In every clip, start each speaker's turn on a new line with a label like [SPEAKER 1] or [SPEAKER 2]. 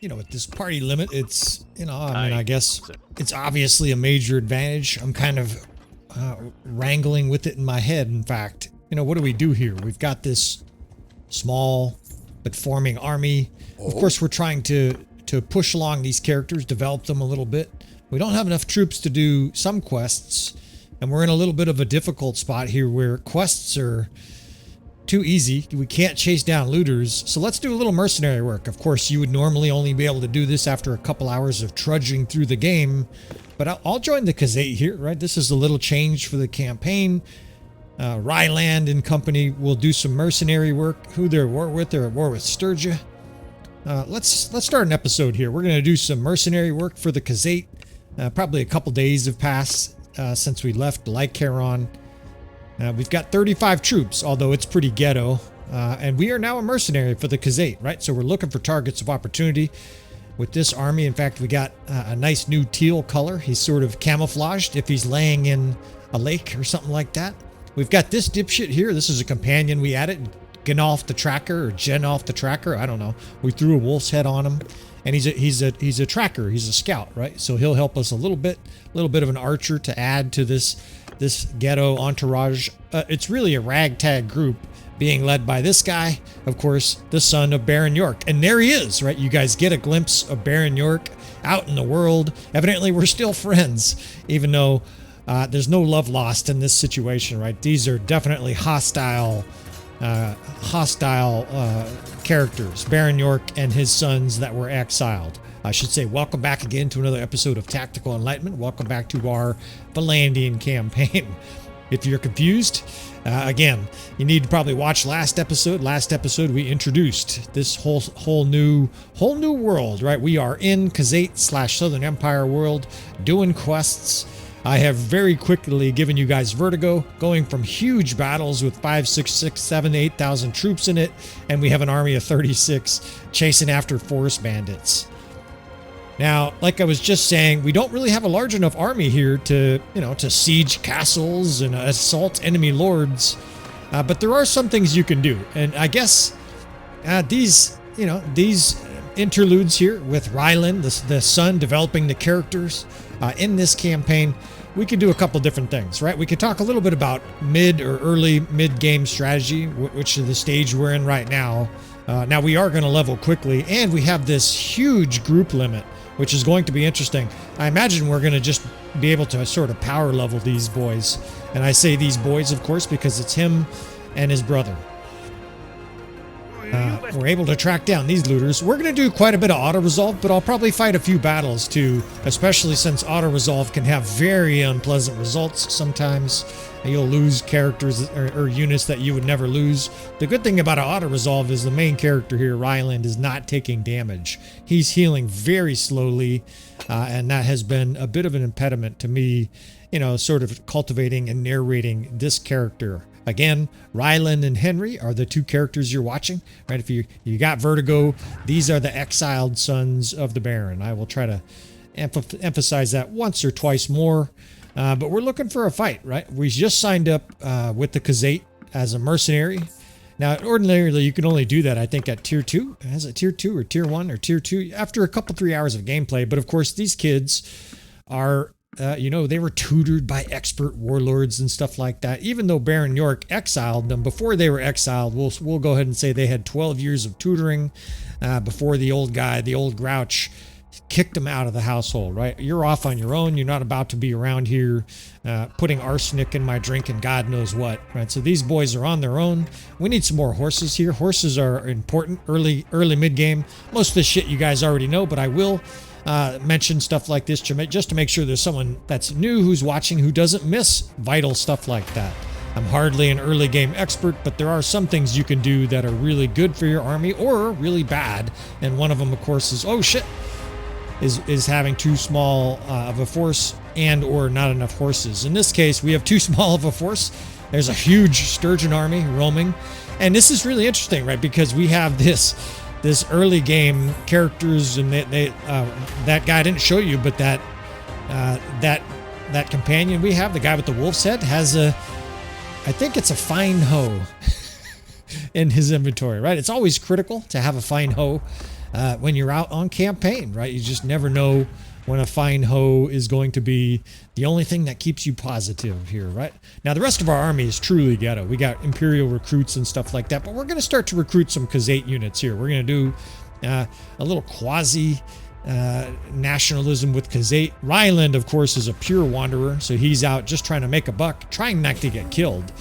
[SPEAKER 1] you know, with this party limit, it's, you know, I mean, I guess it's obviously a major advantage. I'm kind of wrangling with it in my head. In fact, you know, what do we do here? We've got this small but forming army. Of course, we're trying to push along these characters, develop them a little bit. We don't have enough troops to do some quests, and we're in a little bit of a difficult spot here where quests are too easy. We can't chase down looters, so let's do a little mercenary work. Of course, you would normally only be able to do this after a couple hours of trudging through the game, but I'll join the Khazate here, right? This is a little change for the campaign. Ryland and company will do some mercenary work. Who they're at war with? They're at war with Sturgia. Let's start an episode here. We're going to do some mercenary work for the Khazate. Probably a couple days have passed since we left Caravan. We've got 35 troops, although it's pretty ghetto. And we are now a mercenary for the Khazate, right? So we're looking for targets of opportunity with this army. In fact, we got a nice new teal color. He's sort of camouflaged if he's laying in a lake or something like that. We've got this dipshit here. This is a companion we added. Genolf the Tracker, or Genolf the Tracker. I don't know. We threw a wolf's head on him. And he's a tracker. He's a scout, right? So he'll help us a little bit of an archer to add to this ghetto entourage. It's really a ragtag group being led by this guy, of course, the son of Baron York. And there he is, right? You guys get a glimpse of Baron York out in the world. Evidently, we're still friends, even though there's no love lost in this situation, right? These are definitely hostile characters, Baron York and his sons that were exiled. I should say, welcome back again to another episode of Tactical Enlightenment. Welcome back to our Vlandian campaign. If you're confused, again, you need to probably watch last episode. Last episode, we introduced this whole new world, right? We are in Khazate / Southern Empire world doing quests. I have very quickly given you guys vertigo, going from huge battles with 5, 6, 7, 8,000 troops in it, and we have an army of 36 chasing after forest bandits. Now, like I was just saying, we don't really have a large enough army here to, you know, to siege castles and assault enemy lords, but there are some things you can do, and I guess these interludes here with Ryland, the son, developing the characters in this campaign, we could do a couple different things, right? We could talk a little bit about early mid-game strategy, which is the stage we're in right now. Now we are going to level quickly, and we have this huge group limit, which is going to be interesting. I imagine we're going to just be able to sort of power level these boys. And I say these boys, of course, because it's him and his brother. We're able to track down these looters. We're going to do quite a bit of auto-resolve, but I'll probably fight a few battles too, especially since auto-resolve can have very unpleasant results sometimes. You'll lose characters or units that you would never lose. The good thing about auto-resolve is the main character here, Ryland, is not taking damage. He's healing very slowly, and that has been a bit of an impediment to me, you know, sort of cultivating and narrating this character. Again, Ryland and Henry are the two characters you're watching, right? If you got vertigo, these are the exiled sons of the Baron. I will try to emphasize that once or twice more, but we're looking for a fight, right? We just signed up with the Khazate as a mercenary. Now, ordinarily, you can only do that, I think, at Tier 2. Is it Tier 2 or Tier 1 or Tier 2? After a couple, 3 hours of gameplay. But, of course, these kids are... they were tutored by expert warlords and stuff like that. Even though Baron York exiled them, before they were exiled, we'll go ahead and say they had 12 years of tutoring before the old guy, the old grouch, kicked them out of the household, right? You're off on your own. You're not about to be around here putting arsenic in my drink and God knows what, right? So these boys are on their own. We need some more horses here. Horses are important early mid-game. Most of the shit you guys already know, but I will mention stuff like this just to make sure there's someone that's new who's watching who doesn't miss vital stuff like that. I'm hardly an early game expert, but there are some things you can do that are really good for your army or really bad. And one of them, of course, is having too small of a force and or not enough horses. In this case, we have too small of a force. There's a huge sturgeon army roaming. And this is really interesting, right? Because we have this early game characters, and that guy I didn't show you, but that companion we have, the guy with the wolf's head, has I think it's a fine hoe in his inventory, right? It's always critical to have a fine hoe when you're out on campaign, right? You just never know when a fine hoe is going to be the only thing that keeps you positive here, right? Now, the rest of our army is truly ghetto. We got Imperial recruits and stuff like that, but we're going to start to recruit some Khazate units here. We're going to do a little quasi nationalism with Khazate. Ryland, of course, is a pure wanderer, so he's out just trying to make a buck, trying not to get killed.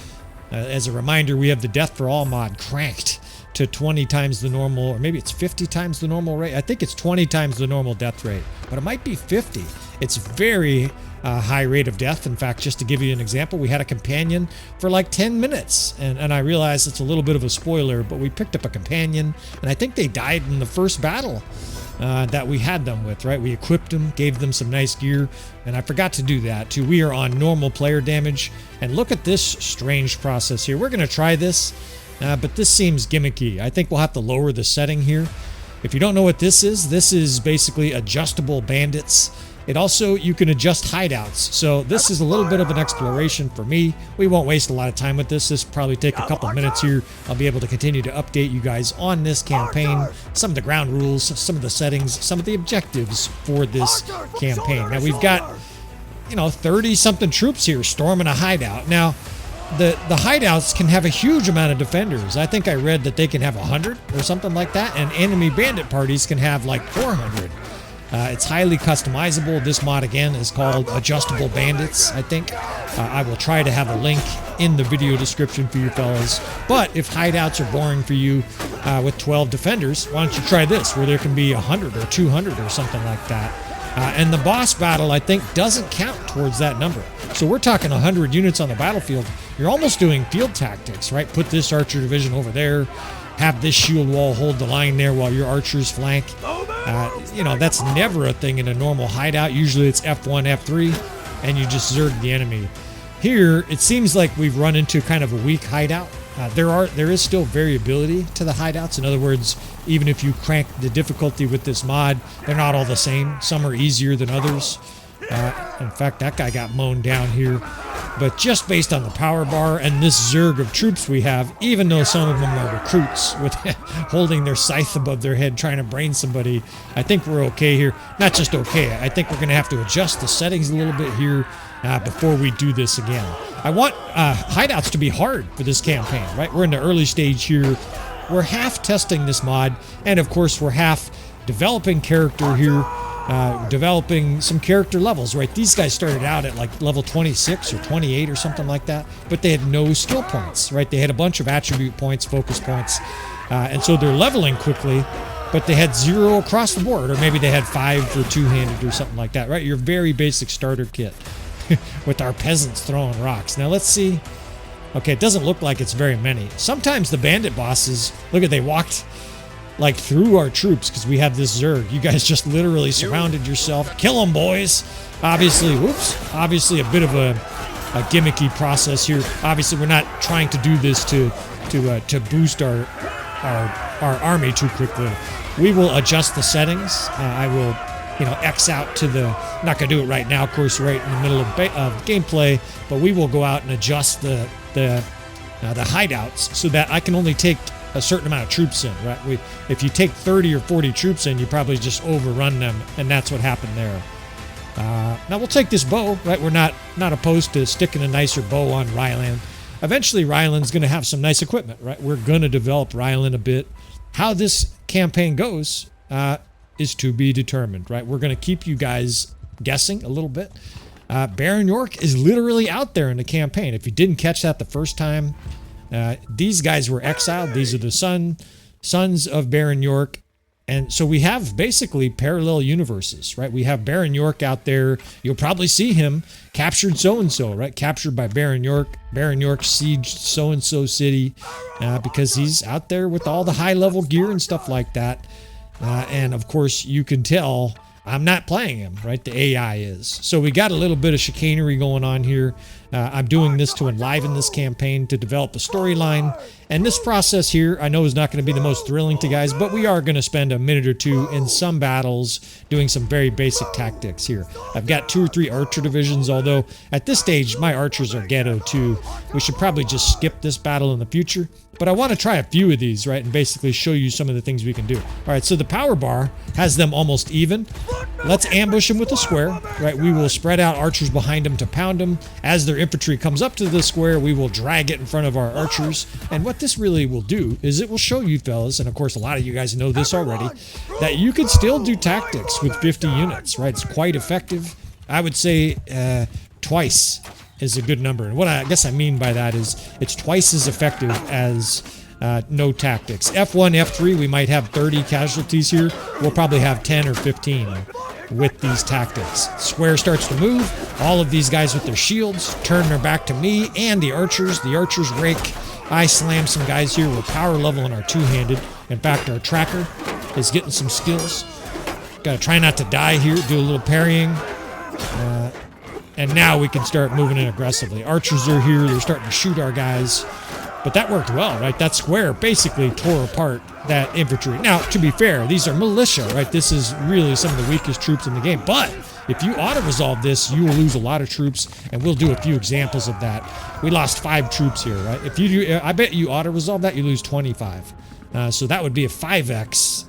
[SPEAKER 1] As a reminder, we have the Death for All mod cranked to 20 times the normal, or maybe it's 50 times the normal rate. I think it's 20 times the normal death rate, but it might be 50. It's very high rate of death. In fact, just to give you an example, we had a companion for like 10 minutes, and I realize it's a little bit of a spoiler, but we picked up a companion, and I think they died in the first battle that we had them with, right? We equipped them, gave them some nice gear, and I forgot to do that too. We are on normal player damage, and look at this strange process here. We're going to try this. But this seems gimmicky. I think we'll have to lower the setting here. If you don't know what this is basically adjustable bandits. It also, you can adjust hideouts. So this is a little bit of an exploration for me. We won't waste a lot of time with this. This will probably take a couple minutes here. I'll be able to continue to update you guys on this campaign, some of the ground rules, some of the settings, some of the objectives for this campaign. Now we've got, 30-something troops here storming a hideout. Now, the hideouts can have a huge amount of defenders. I think I read that they can have 100 or something like that, and enemy bandit parties can have like 400. It's highly customizable. This mod, again, is called Adjustable Bandits, I think. I will try to have a link in the video description for you fellas. But if hideouts are boring for you with 12 defenders, why don't you try this, where there can be 100 or 200 or something like that. And the boss battle, I think, doesn't count towards that number. So we're talking 100 units on the battlefield. You're almost doing field tactics, right? Put this archer division over there, have this shield wall hold the line there while your archers flank. That's never a thing in a normal hideout. Usually it's F1, F3, and you just zerg the enemy. Here, it seems like we've run into kind of a weak hideout. There is still variability to the hideouts. In other words, even if you crank the difficulty with this mod, they're not all the same. Some are easier than others. In fact, that guy got mown down here. But just based on the power bar and this zerg of troops we have, even though some of them are recruits with holding their scythe above their head trying to brain somebody, I think we're okay here. Not just okay, I think we're going to have to adjust the settings a little bit here before we do this again. I want hideouts to be hard for this campaign, right? We're in the early stage here. We're half testing this mod, and of course we're half developing character here. Developing some character levels, right? These guys started out at like level 26 or 28 or something like that, but they had no skill points, right? They had a bunch of attribute points, focus points, and so they're leveling quickly, but they had 0 across the board, or maybe they had 5 for two-handed or something like that, right? Your very basic starter kit with our peasants throwing rocks. Now let's see. Okay, it doesn't look like it's very many. Sometimes the bandit bosses, look at, they walked like through our troops because we have this zerg. You guys just literally surrounded yourself. Kill them, boys. Obviously, obviously a bit of a gimmicky process here. Obviously, we're not trying to do this to boost our army too quickly. We will adjust the settings. I will, X out to the. I'm not gonna do it right now, of course, right in the middle of gameplay. But we will go out and adjust the hideouts so that I can only take a certain amount of troops in, right? If you take 30 or 40 troops in, you probably just overrun them, and that's what happened there. Now we'll take this bow, right? We're not opposed to sticking a nicer bow on Ryland. Eventually, Ryland's going to have some nice equipment, right? We're going to develop Ryland a bit. How this campaign goes is to be determined, right? We're going to keep you guys guessing a little bit. Baron York is literally out there in the campaign. If you didn't catch that the first time, these guys were exiled. These are the sons of Baron York. And so we have basically parallel universes, right? We have Baron York out there. You'll probably see him captured so-and-so, right? Captured by Baron York. Baron York sieged so-and-so city because he's out there with all the high-level gear and stuff like that. And, of course, you can tell I'm not playing him, right? The AI is. So we got a little bit of chicanery going on here. I'm doing this to enliven this campaign, to develop a storyline. And this process here, I know is not going to be the most thrilling to guys, but we are going to spend a minute or two in some battles doing some very basic tactics here. I've got 2 or 3 archer divisions, although at this stage, my archers are ghetto too. We should probably just skip this battle in the future. But I want to try a few of these, right, and basically show you some of the things we can do. All right, so the power bar has them almost even. Let's ambush them with a square, right? We will spread out archers behind them to pound them. As their infantry comes up to the square, we will drag it in front of our archers. And what this really will do is it will show you fellas, and of course a lot of you guys know this already, that you can still do tactics with 50 units, right? It's quite effective. I would say twice is a good number. And what I guess I mean by that is it's twice as effective as no tactics. F1, F3, we might have 30 casualties here. We'll probably have 10 or 15 with these tactics. Square starts to move. All of these guys with their shields turn their back to me and the archers. The archers rake. I slam some guys here. We're power level in our two-handed. In fact, our tracker is getting some skills. Gotta try not to die here. Do a little parrying. And now we can start moving in aggressively. Archers are here. They're starting to shoot our guys. But that worked well, right? That square basically tore apart that infantry. Now, to be fair, these are militia, right? This is really some of the weakest troops in the game. But if you auto-resolve this, you will lose a lot of troops, and we'll do a few examples of that. We lost 5 troops here, right? If you do, I bet you auto-resolve that, you lose 25. So that would be a 5x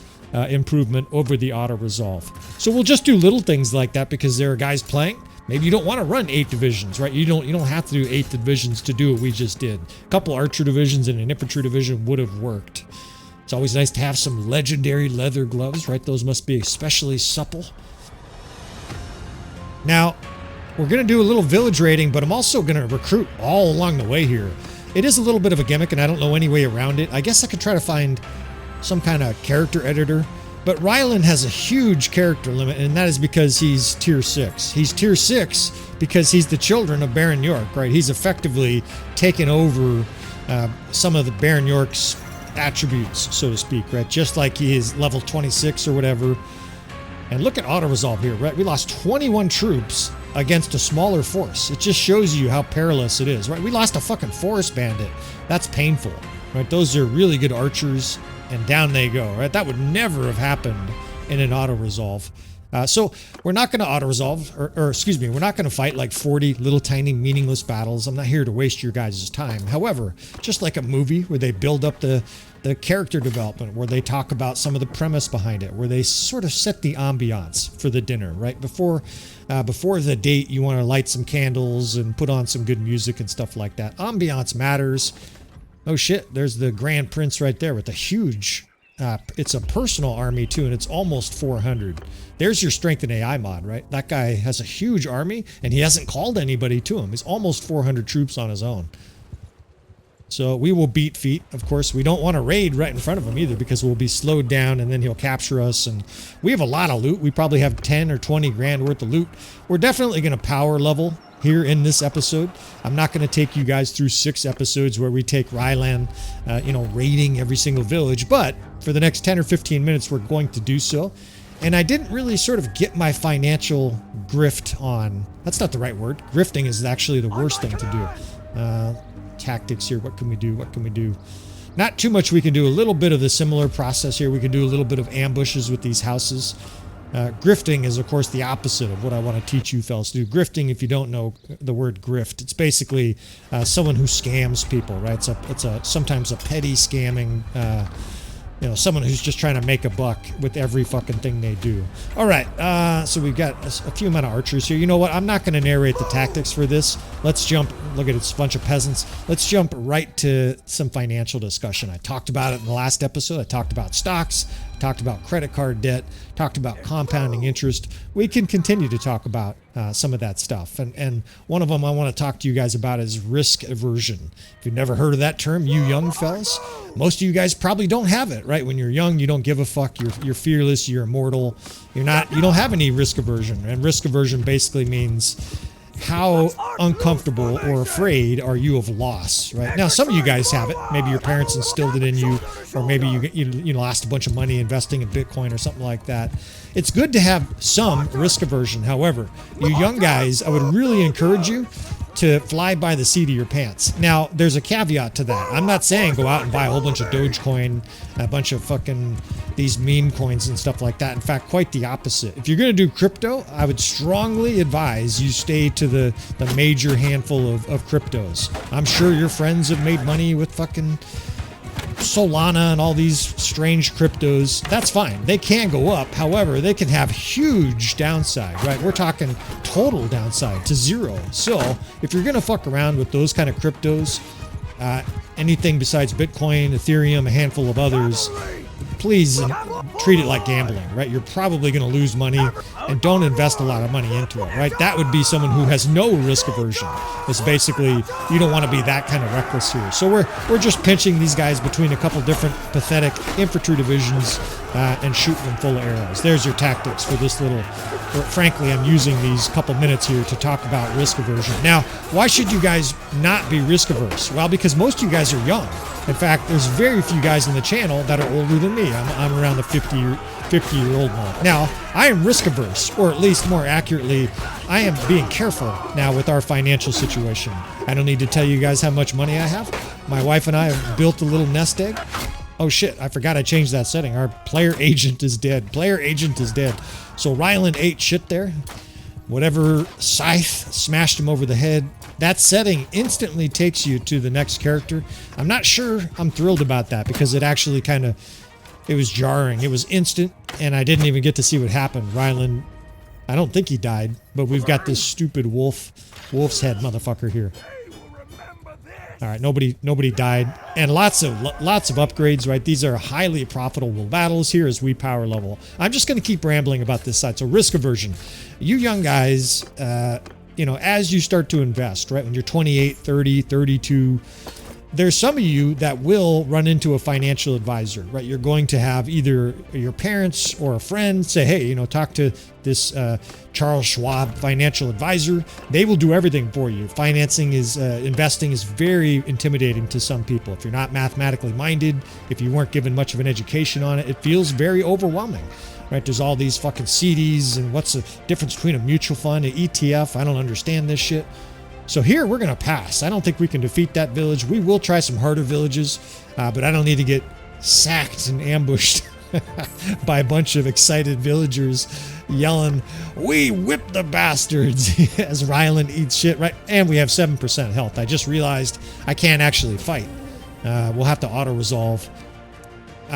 [SPEAKER 1] improvement over the auto-resolve. So we'll just do little things like that because there are guys playing. Maybe you don't want to run 8 divisions, right? You don't have to do 8 divisions to do what we just did. A couple archer divisions and an infantry division would have worked. It's always nice to have some legendary leather gloves, right? Those must be especially supple. Now, we're going to do a little village raiding, but I'm also going to recruit all along the way here. It is a little bit of a gimmick, and I don't know any way around it. I guess I could try to find some kind of character editor. But Ryland has a huge character limit, and that is because he's tier 6. He's tier 6 because he's the children of Baron York, right? He's effectively taken over some of the Baron York's attributes, so to speak, right? Just like he is level 26 or whatever. And look at auto-resolve here, right? We lost 21 troops against a smaller force. It just shows you how perilous it is, right? We lost a fucking forest bandit. That's painful, right? Those are really good archers. And down they go, right? That would never have happened in an auto-resolve. So we're not going to auto-resolve, or excuse me, we're not going to fight like 40 little tiny meaningless battles. I'm not here to waste your guys' time. However, just like a movie where they build up the character development, where they talk about some of the premise behind it, where they sort of set the ambiance for the dinner, right? Before the date, you want to light some candles and put on some good music and stuff like that. Ambiance matters. Oh shit, there's the Grand Prince right there with a huge, it's a personal army too, and it's almost 400. There's your StrengthenAI mod, right? That guy has a huge army, and he hasn't called anybody to him. He's almost 400 troops on his own. So we will beat feet, of course. We don't want to raid right in front of him either because we'll be slowed down and then he'll capture us. And we have a lot of loot. We probably have 10 or 20 grand worth of loot. We're definitely going to power level here in this episode. I'm not going to take you guys through 6 episodes where we take Ryland, raiding every single village. But for the next 10 or 15 minutes, we're going to do so. And I didn't really sort of get my financial grift on. That's not the right word. Grifting is actually the worst thing to do. Tactics here. What can we do? What can we do? Not too much we can do. A little bit of the similar process here. We can do a little bit of ambushes with these houses. Grifting is, of course, the opposite of what I want to teach you fellas to do. Grifting, if you don't know the word grift, it's basically someone who scams people, right? It's sometimes a petty scamming, someone who's just trying to make a buck with every fucking thing they do. All right, so we've got a few amount of archers here. You know what? I'm not going to narrate the tactics for this. Let's jump. Look at it, it's a bunch of peasants. Let's jump right to some financial discussion. I talked about it in the last episode. I talked about stocks. Talked about credit card debt, talked about compounding interest. We can continue to talk about some of that stuff. And one of them I want to talk to you guys about is risk aversion. If you've never heard of that term, you young fellas, most of you guys probably don't have it, right? When you're young, you don't give a fuck. You're fearless. You're immortal. You don't have any risk aversion. And risk aversion basically means how uncomfortable or afraid are you of loss, right? Now, some of you guys have it. Maybe your parents instilled it in you, or maybe you lost a bunch of money investing in Bitcoin or something like that. It's good to have some risk aversion. However, you young guys, I would really encourage you to fly by the seat of your pants. Now, there's a caveat to that. I'm not saying go out and buy a whole bunch of Dogecoin, a bunch of fucking these meme coins and stuff like that. In fact, quite the opposite. If you're going to do crypto, I would strongly advise you stay to the major handful of cryptos. I'm sure your friends have made money with fucking Solana and all these strange cryptos. That's fine. They can go up. However, they can have huge downside, right? We're talking total downside to zero. So if you're going to fuck around with those kind of cryptos, anything besides Bitcoin, Ethereum, a handful of others, please treat it like gambling, right? You're probably going to lose money, and don't invest a lot of money into it, right? That would be someone who has no risk aversion. It's basically, you don't want to be that kind of reckless here. So we're just pinching these guys between a couple different pathetic infantry divisions and shooting them full of arrows. There's your tactics for this little, frankly, I'm using these couple minutes here to talk about risk aversion. Now, why should you guys not be risk averse? Well, because most of you guys are young. In fact, there's very few guys on the channel that are older than me. I'm around the 50-year-old mark. Now, I am risk averse, or at least more accurately, I am being careful now with our financial situation. I don't need to tell you guys how much money I have. My wife and I have built a little nest egg. Oh shit, I forgot I changed that setting. Our player agent is dead. Player agent is dead. So Ryland ate shit there. Whatever scythe smashed him over the head. That setting instantly takes you to the next character. I'm not sure I'm thrilled about that because it actually it was jarring. It was instant, and I didn't even get to see what happened. Ryland, I don't think he died, but we've got this stupid wolf's head motherfucker here. All right, nobody died, and lots of upgrades, right? These are highly profitable battles here as we power level. I'm just going to keep rambling about this side. So risk aversion, you young guys, as you start to invest, right? When you're 28, 30, 32, there's some of you that will run into a financial advisor, right? You're going to have either your parents or a friend say, hey, talk to this Charles Schwab financial advisor. They will do everything for you. Investing is very intimidating to some people. If you're not mathematically minded, if you weren't given much of an education on it, it feels very overwhelming. Right, there's all these fucking CDs, and what's the difference between a mutual fund and ETF? I don't understand this shit. So here we're going to pass. I don't think we can defeat that village. We will try some harder villages, but I don't need to get sacked and ambushed by a bunch of excited villagers yelling, "We whip the bastards," as Ryland eats shit, right? And we have 7% health. I just realized I can't actually fight. We'll have to auto-resolve.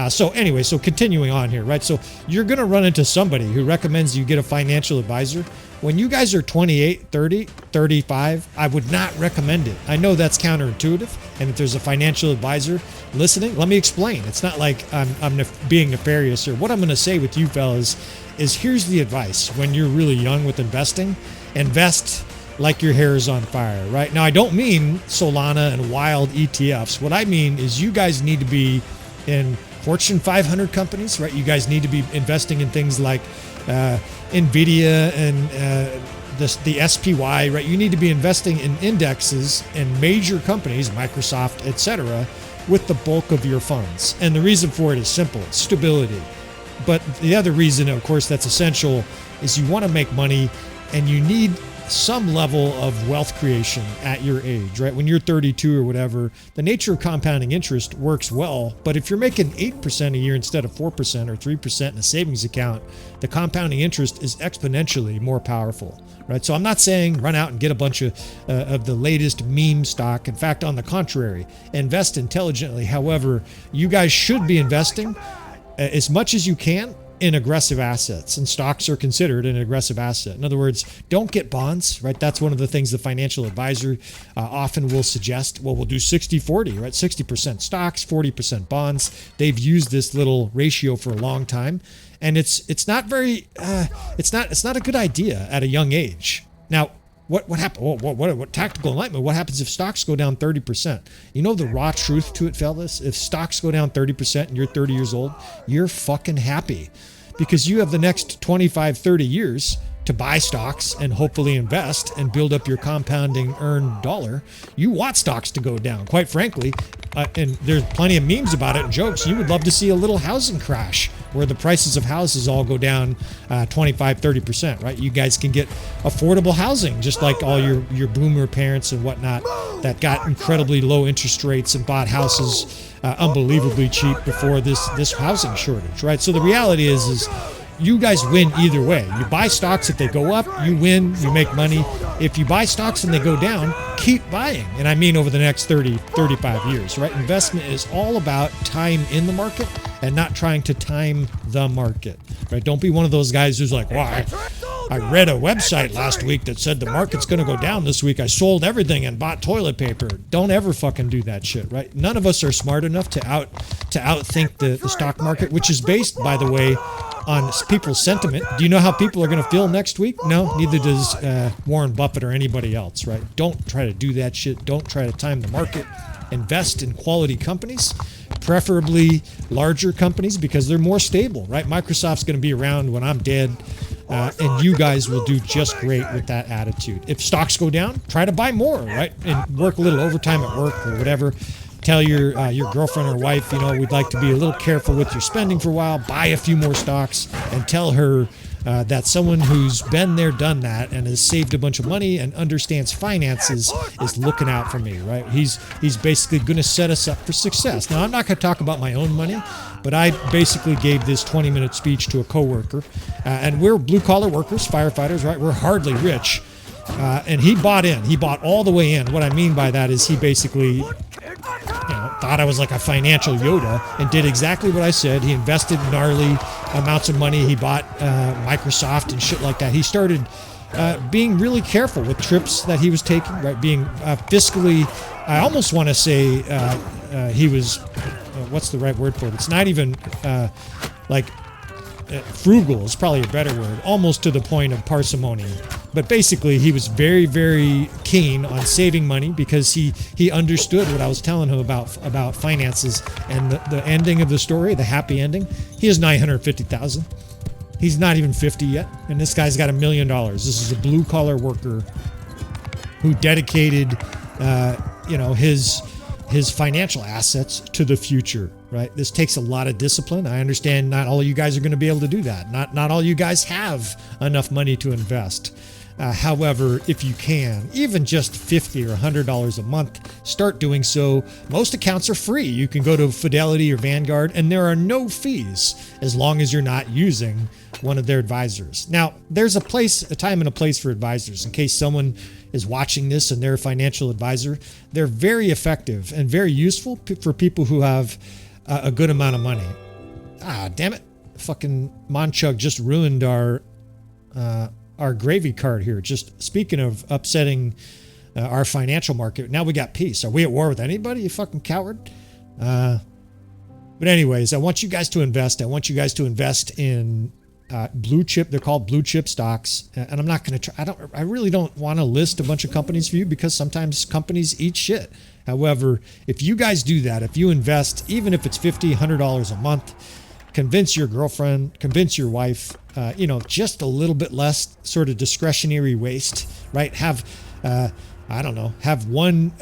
[SPEAKER 1] So continuing on here, right? So you're going to run into somebody who recommends you get a financial advisor. When you guys are 28, 30, 35, I would not recommend it. I know that's counterintuitive, and if there's a financial advisor listening, let me explain. It's not like I'm being nefarious here. What I'm going to say with you fellas is here's the advice. When you're really young with investing, invest like your hair is on fire, right? Now, I don't mean Solana and wild ETFs. What I mean is you guys need to be in Fortune 500 companies, right? You guys need to be investing in things like NVIDIA and the SPY, right? You need to be investing in indexes and major companies, Microsoft, etc., with the bulk of your funds. And the reason for it is simple, it's stability. But the other reason, of course, that's essential is you want to make money, and you need some level of wealth creation at your age, right? When you're 32 or whatever, the nature of compounding interest works well. But if you're making 8% a year instead of 4% or 3% in a savings account, the compounding interest is exponentially more powerful, right? So I'm not saying run out and get a bunch of the latest meme stock. In fact, on the contrary, invest intelligently. However, you guys should be investing as much as you can in aggressive assets, and stocks are considered an aggressive asset. In other words, don't get bonds, right? That's one of the things the financial advisor often will suggest. Well, we'll do 60-40, right? 60% stocks, 40% bonds. They've used this little ratio for a long time, and it's not very it's not a good idea at a young age. Now, what happened? What tactical enlightenment? What happens if stocks go down 30%? You know the raw truth to it, fellas? If stocks go down 30% and you're 30 years old, you're fucking happy, because you have the next 25, 30 years to buy stocks and hopefully invest and build up your compounding earned dollar. You want stocks to go down. Quite frankly, and there's plenty of memes about it and jokes. You would love to see a little housing crash where the prices of houses all go down 25-30%, right? You guys can get affordable housing, just like all your boomer parents and whatnot that got incredibly low interest rates and bought houses unbelievably cheap before this housing shortage, right? So the reality is you guys win either way. You buy stocks, if they go up, you win, you make money. If you buy stocks and they go down, keep buying. And I mean over the next 30, 35 years, right? Investment is all about time in the market and not trying to time the market, right? Don't be one of those guys who's like, well, I read a website last week that said the market's going to go down this week. I sold everything and bought toilet paper. Don't ever fucking do that shit, right? None of us are smart enough to outthink the stock market, which is based, by the way, on people's sentiment. Do you know how people are going to feel next week? No, neither does Warren Buffett or anybody else, right? Don't try to do that shit. Don't try to time the market. Invest in quality companies, preferably larger companies because they're more stable, right? Microsoft's going to be around when I'm dead, and you guys will do just great with that attitude. If stocks go down, try to buy more, right? And work a little overtime at work or whatever. Tell your girlfriend or wife, we'd like to be a little careful with your spending for a while. Buy a few more stocks and tell her that someone who's been there, done that, and has saved a bunch of money and understands finances is looking out for me, right? He's basically going to set us up for success. Now, I'm not going to talk about my own money, but I basically gave this 20-minute speech to a coworker, and we're blue-collar workers, firefighters, right? We're hardly rich, and he bought in. He bought all the way in. What I mean by that is he basically thought I was like a financial Yoda and did exactly what I said. He invested gnarly amounts of money. He bought Microsoft and shit like that. He started being really careful with trips that he was taking, right? Being fiscally, I almost want to say he was, what's the right word for it? It's not even frugal is probably a better word, almost to the point of parsimony. But basically, he was very, very keen on saving money because he understood what I was telling him about finances. And the ending of the story, the happy ending, he has $950,000. He's not even 50 yet, and this guy's got $1 million. This is a blue-collar worker who dedicated, his financial assets to the future, right? This takes a lot of discipline. I understand not all of you guys are going to be able to do that. Not all you guys have enough money to invest. However, if you can, even just $50 or $100 a month, start doing so. Most accounts are free. You can go to Fidelity or Vanguard, and there are no fees as long as you're not using one of their advisors. Now, there's a time and a place for advisors. In case someone is watching this and they're a financial advisor, they're very effective and very useful for people who have a good amount of money. Damn it. Fucking Monchug just ruined our gravy card here. Just speaking of upsetting our financial market, now we got peace. Are we at war with anybody, you fucking coward? But anyways, I want you guys to invest. I want you guys to invest in blue chip. They're called blue chip stocks. And I'm not going to try. I really don't want to list a bunch of companies for you because sometimes companies eat shit. However, if you guys do that, if you invest, even if it's $50, $100 a month, convince your girlfriend, convince your wife, just a little bit less sort of discretionary waste, right? Have one,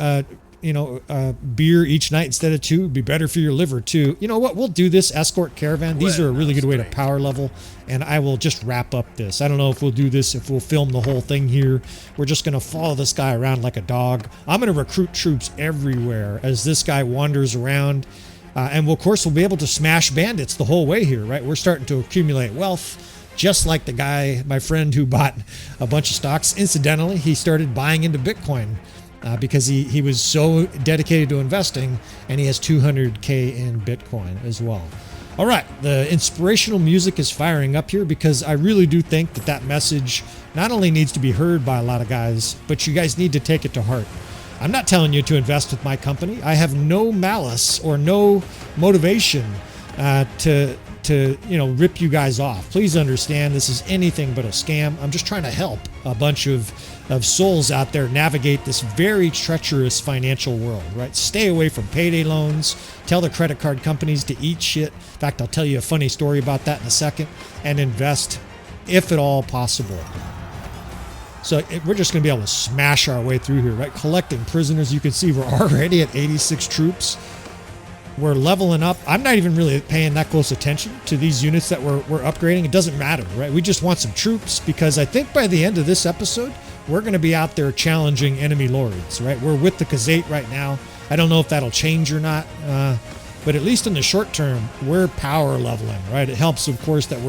[SPEAKER 1] beer each night instead of two. It'd be better for your liver too. You know what? We'll do this escort caravan. These are a really good way to power level, and I will just wrap up this. I don't know if we'll do this, if we'll film the whole thing here. We're just going to follow this guy around like a dog. I'm going to recruit troops everywhere as this guy wanders around. And of course, we'll be able to smash bandits the whole way here, right? We're starting to accumulate wealth, just like the guy, my friend who bought a bunch of stocks. Incidentally, he started buying into Bitcoin because he was so dedicated to investing, and he has 200K in Bitcoin as well. All right, the inspirational music is firing up here because I really do think that message not only needs to be heard by a lot of guys, but you guys need to take it to heart. I'm not telling you to invest with my company. I have no malice or no motivation to rip you guys off. Please understand this is anything but a scam. I'm just trying to help a bunch of souls out there navigate this very treacherous financial world, right? Stay away from payday loans. Tell the credit card companies to eat shit. In fact, I'll tell you a funny story about that in a second. And invest, if at all possible. So we're just going to be able to smash our way through here, right? Collecting prisoners. You can see we're already at 86 troops. we're leveling up. I'm not even really paying that close attention to these units that we're upgrading. It doesn't matter, right? We just want some troops, because I think by the end of this episode, we're going to be out there challenging enemy lords, right? We're with the Khazate right now. I don't know if that'll change or not, but at least in the short term, we're power leveling, right? It helps, of course, that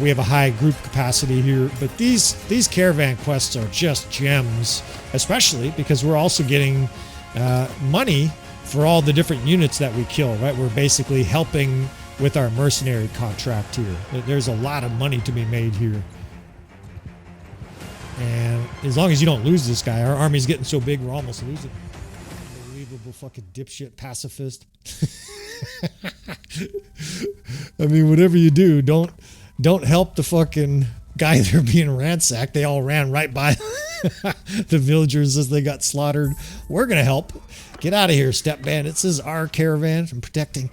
[SPEAKER 1] we have a high group capacity here, but these caravan quests are just gems, especially because we're also getting money for all the different units that we kill, right? We're basically helping with our mercenary contract here. There's a lot of money to be made here. And as long as you don't lose this guy, our army's getting so big, we're almost losing. Unbelievable fucking dipshit pacifist. I mean, whatever you do, don't help the fucking guy there being ransacked. They all ran right by the villagers as they got slaughtered. We're going to help. Get out of here, step bandits. This is our caravan from protecting.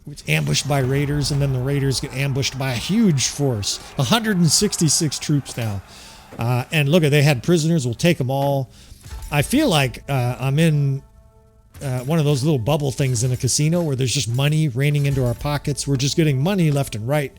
[SPEAKER 1] It's ambushed by raiders, and then the raiders get ambushed by a huge force. 166 troops now. And look, they had prisoners. We'll take them all. I feel like I'm in one of those little bubble things in a casino where there's just money raining into our pockets. We're just getting money left and right.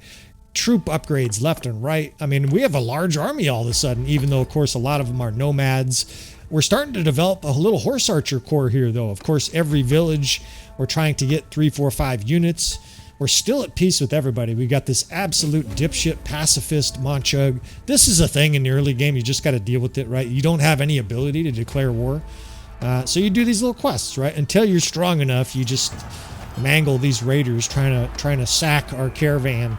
[SPEAKER 1] Troop upgrades left and right. I mean, we have a large army all of a sudden, even though, of course, a lot of them are nomads. We're starting to develop a little horse archer corps here, though. Of course, every village, we're trying to get 3, 4, 5 units. We're still at peace with everybody. We got this absolute dipshit pacifist Monchug. This is a thing in the early game. You just got to deal with it, right? You don't have any ability to declare war. So you do these little quests, right? Until you're strong enough, you just mangle these raiders trying to sack our caravan.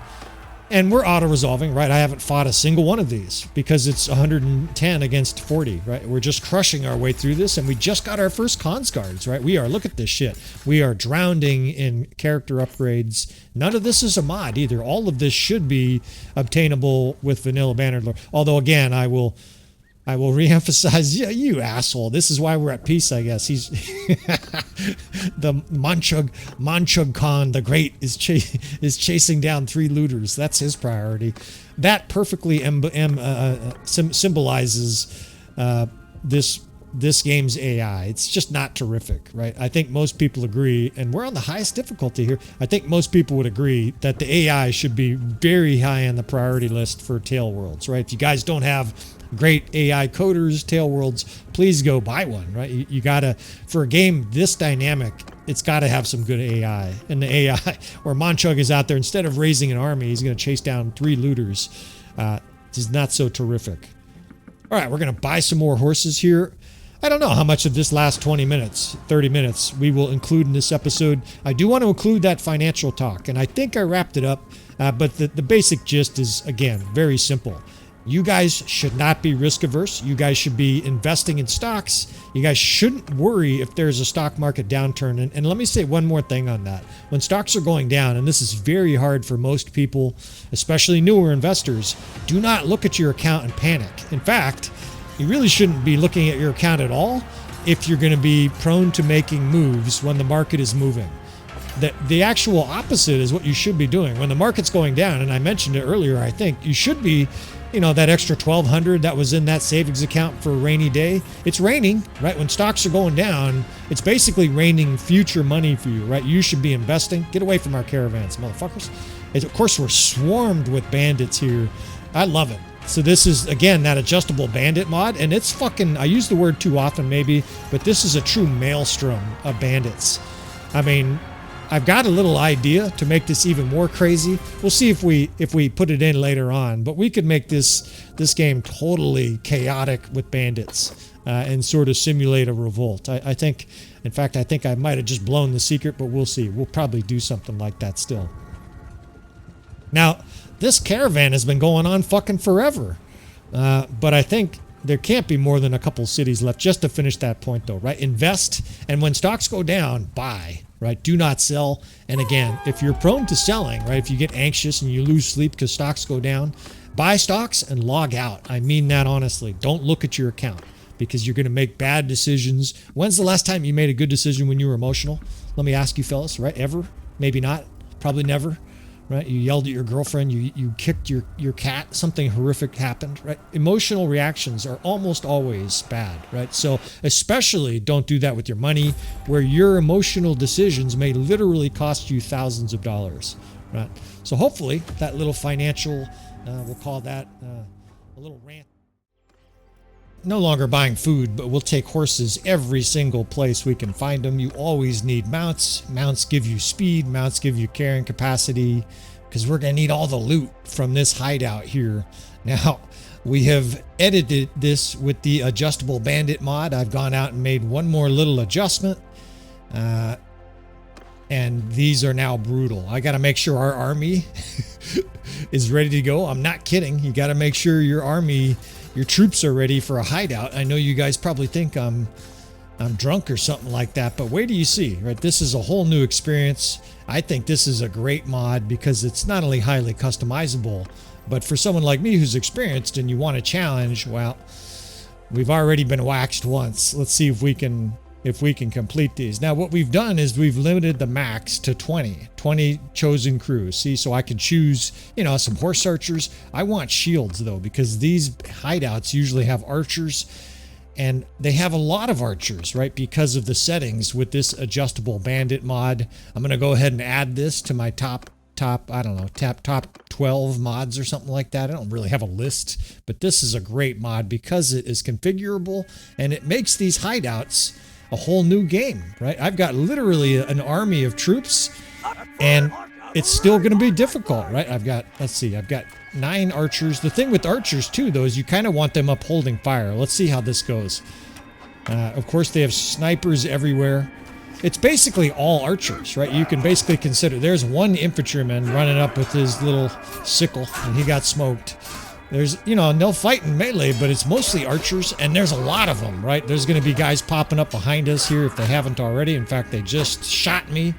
[SPEAKER 1] And we're auto-resolving, right? I haven't fought a single one of these because it's 110 against 40, right? We're just crushing our way through this, and we just got our first cons guards, right? Look at this shit. We are drowning in character upgrades. None of this is a mod either. All of this should be obtainable with vanilla Bannerlord. Although, again, I will reemphasize, yeah, you asshole. This is why we're at peace, I guess. He's the Manchug Khan the Great is chasing down 3 looters. That's his priority. That perfectly symbolizes this game's AI. It's just not terrific, right? I think most people agree, and we're on the highest difficulty here. I think most people would agree that the AI should be very high on the priority list for Tale Worlds, right? If you guys don't have great AI coders, Tale Worlds, please go buy one, right? You gotta, for a game this dynamic, it's gotta have some good AI. And the AI, or Manchug is out there, instead of raising an army, he's gonna chase down 3 looters. This is not so terrific. All right, we're gonna buy some more horses here. I don't know how much of this last 20 minutes, 30 minutes we will include in this episode. I do want to include that financial talk, and I think I wrapped it up, but the basic gist is, again, very simple. You guys should not be risk averse. You guys should be investing in stocks. You guys shouldn't worry if there's a stock market downturn. And let me say one more thing on that. When stocks are going down, and this is very hard for most people, especially newer investors, do not look at your account and panic. In fact, you really shouldn't be looking at your account at all if you're going to be prone to making moves when the market is moving. The actual opposite is what you should be doing. When the market's going down, and I mentioned it earlier, I think, you should be, that extra $1,200 that was in that savings account for a rainy day. It's raining, right? When stocks are going down, it's basically raining future money for you, right? You should be investing. Get away from our caravans, motherfuckers. And of course, we're swarmed with bandits here. I love it. So this is, again, that adjustable bandit mod, and it's fucking, I use the word too often maybe, but this is a true maelstrom of bandits. I mean, I've got a little idea to make this even more crazy. We'll see if we put it in later on, but we could make this game totally chaotic with bandits and sort of simulate a revolt. I think, in fact, I think I might have just blown the secret, but we'll see. We'll probably do something like that still. Now, this caravan has been going on fucking forever, but I think there can't be more than a couple cities left just to finish that point, though, right? Invest, and when stocks go down, buy. Right? Do not sell. And again, if you're prone to selling, right? If you get anxious and you lose sleep because stocks go down, buy stocks and log out. I mean that honestly. Don't look at your account because you're going to make bad decisions. When's the last time you made a good decision when you were emotional? Let me ask you fellas, right? Ever? Maybe not. Probably never. right? You yelled at your girlfriend, you kicked your cat, something horrific happened, right? Emotional reactions are almost always bad, right? So especially don't do that with your money, where your emotional decisions may literally cost you thousands of dollars, right? So hopefully that little financial, we'll call that a little rant. No longer buying food, but we'll take horses every single place we can find them. You always need mounts. Mounts give you speed. Mounts give you carrying capacity, because we're going to need all the loot from this hideout here. Now, we have edited this with the adjustable bandit mod. I've gone out and made one more little adjustment. And these are now brutal. I got to make sure our army is ready to go. I'm not kidding. You got to make sure your army, your troops are ready for a hideout. I know you guys probably think I'm drunk or something like that, but wait till you see, right? This is a whole new experience. I think this is a great mod because it's not only highly customizable, but for someone like me who's experienced and you want a challenge, well, we've already been waxed once. Let's see if we can complete these. Now, what we've done is we've limited the max to 20 chosen crews. See, so I can choose, you know, some horse archers. I want shields though, because these hideouts usually have archers, and they have a lot of archers, right? Because of the settings with this adjustable bandit mod. I'm going to go ahead and add this to my top, I don't know, top 12 mods or something like that. I don't really have a list, but this is a great mod because it is configurable and it makes these hideouts a whole new game, right? I've got literally an army of troops and it's still going to be difficult, right? I've got 9 archers. The thing with archers too, though, is you kind of want them up holding fire. Let's see how this goes. Of course, they have snipers everywhere. It's basically all archers, right? You can basically consider, there's one infantryman running up with his little sickle and he got smoked. There's, you know, no fight in melee, but it's mostly archers, and there's a lot of them, right? There's going to be guys popping up behind us here if they haven't already. In fact, they just shot me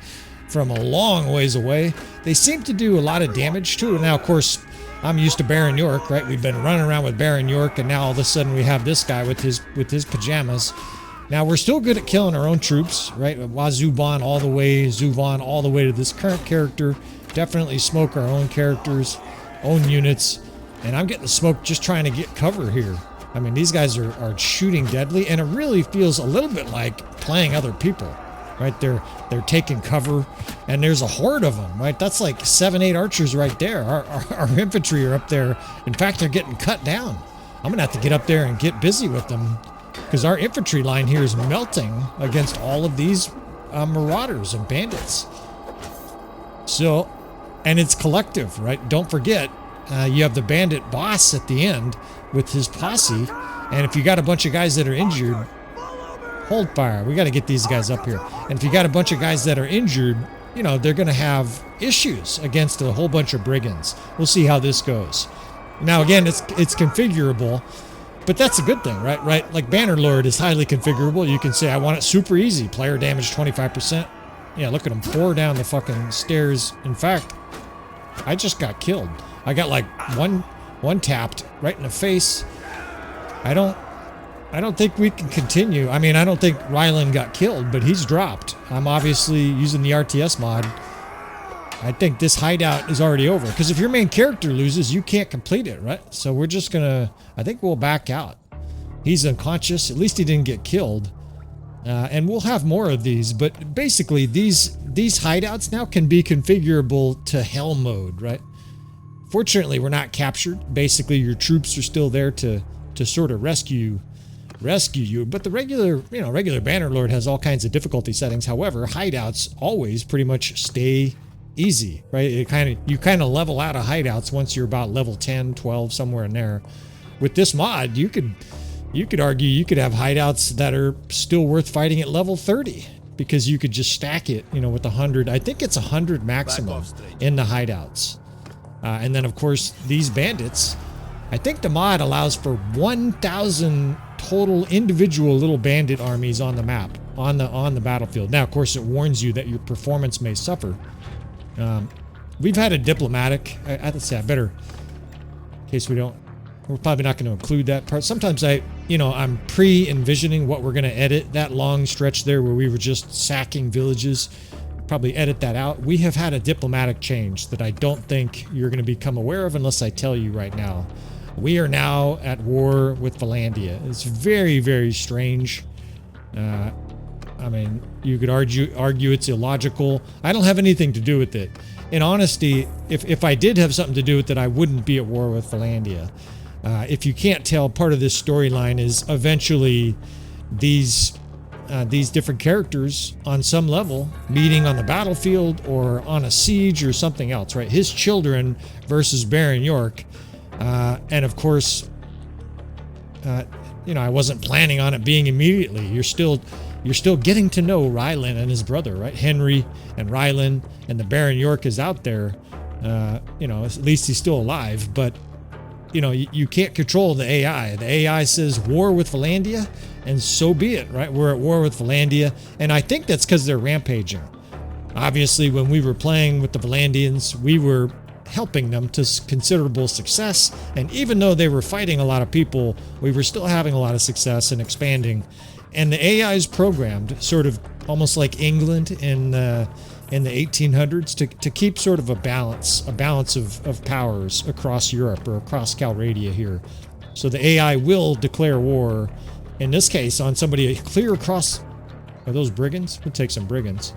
[SPEAKER 1] from a long ways away. They seem to do a lot of damage too. Now, of course, I'm used to Baron York, right? We've been running around with Baron York, and now all of a sudden we have this guy with his pajamas. Now, we're still good at killing our own troops, right? Wazuban all the way, Zuvan all the way to this current character. Definitely smoke our own characters, own units. And I'm getting smoked just trying to get cover here. I mean, these guys are shooting deadly, and it really feels a little bit like playing other people, right? They're taking cover, and there's a horde of them, right? That's like 7-8 archers right there. Our infantry are up there. In fact, they're getting cut down. I'm gonna have to get up there and get busy with them, because our infantry line here is melting against all of these marauders and bandits. So, and it's collective, right? Don't forget, you have the bandit boss at the end with his posse, and if you got a bunch of guys that are injured, hold fire. We got to get these guys up here. And if you got a bunch of guys that are injured, you know, they're going to have issues against a whole bunch of brigands. We'll see how this goes. Now, again, it's configurable, but that's a good thing, right? Like Bannerlord is highly configurable. You can say, I want it super easy. Player damage 25%. Yeah, look at him pour down the fucking stairs. In fact, I just got killed. I got like one tapped right in the face. I don't think we can continue. I mean, I don't think Ryland got killed, but he's dropped. I'm obviously using the RTS mod. I think this hideout is already over, because if your main character loses, you can't complete it, right? So we're just gonna, I think we'll back out. He's unconscious. At least he didn't get killed. And we'll have more of these, but basically these hideouts now can be configurable to hell mode, right? Fortunately, we're not captured. Basically, your troops are still there to sort of rescue you. But the regular Bannerlord has all kinds of difficulty settings. However, hideouts always pretty much stay easy, right? You kind of level out of hideouts once you're about level 10, 12, somewhere in there. With this mod, you could argue you could have hideouts that are still worth fighting at level 30, because you could just stack it, you know, with 100. I think it's 100 maximum in the hideouts. And then, of course, these bandits, I think the mod allows for 1,000 total individual little bandit armies on the map, on the battlefield. Now, of course, it warns you that your performance may suffer. We've had a diplomatic, I have to say, I better, in case we're probably not going to include that part. Sometimes I'm pre-envisioning what we're going to edit. That long stretch there where we were just sacking villages, probably edit that out. We have had a diplomatic change that I don't think you're going to become aware of unless I tell you right now. We are now at war with Vlandia. It's very, very strange. I mean, you could argue it's illogical. I don't have anything to do with it. In honesty, if I did have something to do with it, I wouldn't be at war with Vlandia. If you can't tell, part of this storyline is eventually these different characters on some level meeting on the battlefield or on a siege or something else, right? His children versus Baron York. And of course, you know, I wasn't planning on it being immediately. You're still getting to know Rylan and his brother, right? Henry and Rylan, and the Baron York is out there. You know, at least he's still alive, but you know, you can't control the AI. The AI says war with Vlandia, and so be it, right? We're at war with Vlandia, and I think that's because they're rampaging. Obviously, when we were playing with the Vlandians, we were helping them to considerable success, and even though they were fighting a lot of people, we were still having a lot of success and expanding. And the AI is programmed, sort of almost like England in the 1800s, to keep sort of a balance of powers across Europe or across Calradia here. So the AI will declare war, in this case, on somebody clear across. Are those brigands? We'll take some brigands.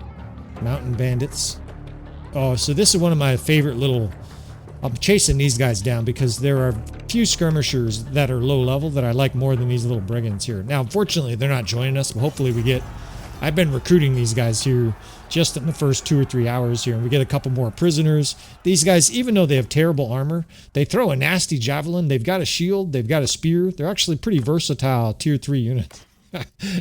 [SPEAKER 1] Mountain bandits. Oh, so this is one of my favorite little... I'm chasing these guys down because there are a few skirmishers that are low level that I like more than these little brigands here. Now, unfortunately, they're not joining us, but hopefully we get... I've been recruiting these guys here just in the first 2 or 3 hours here, and we get a couple more prisoners. These guys, even though they have terrible armor, they throw a nasty javelin. They've got a shield. They've got a spear. They're actually pretty versatile tier 3 units.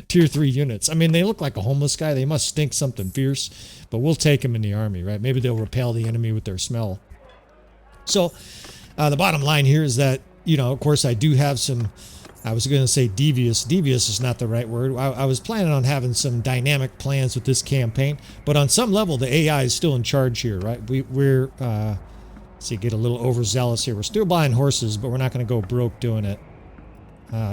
[SPEAKER 1] Tier 3 units. I mean, they look like a homeless guy. They must stink something fierce, but we'll take them in the army, right? Maybe they'll repel the enemy with their smell. So the bottom line here is that, you know, of course, I do have some... I was going to say devious. Devious is not the right word. I was planning on having some dynamic plans with this campaign, but on some level, the AI is still in charge here, right? We're see, get a little overzealous here. We're still buying horses, but we're not going to go broke doing it.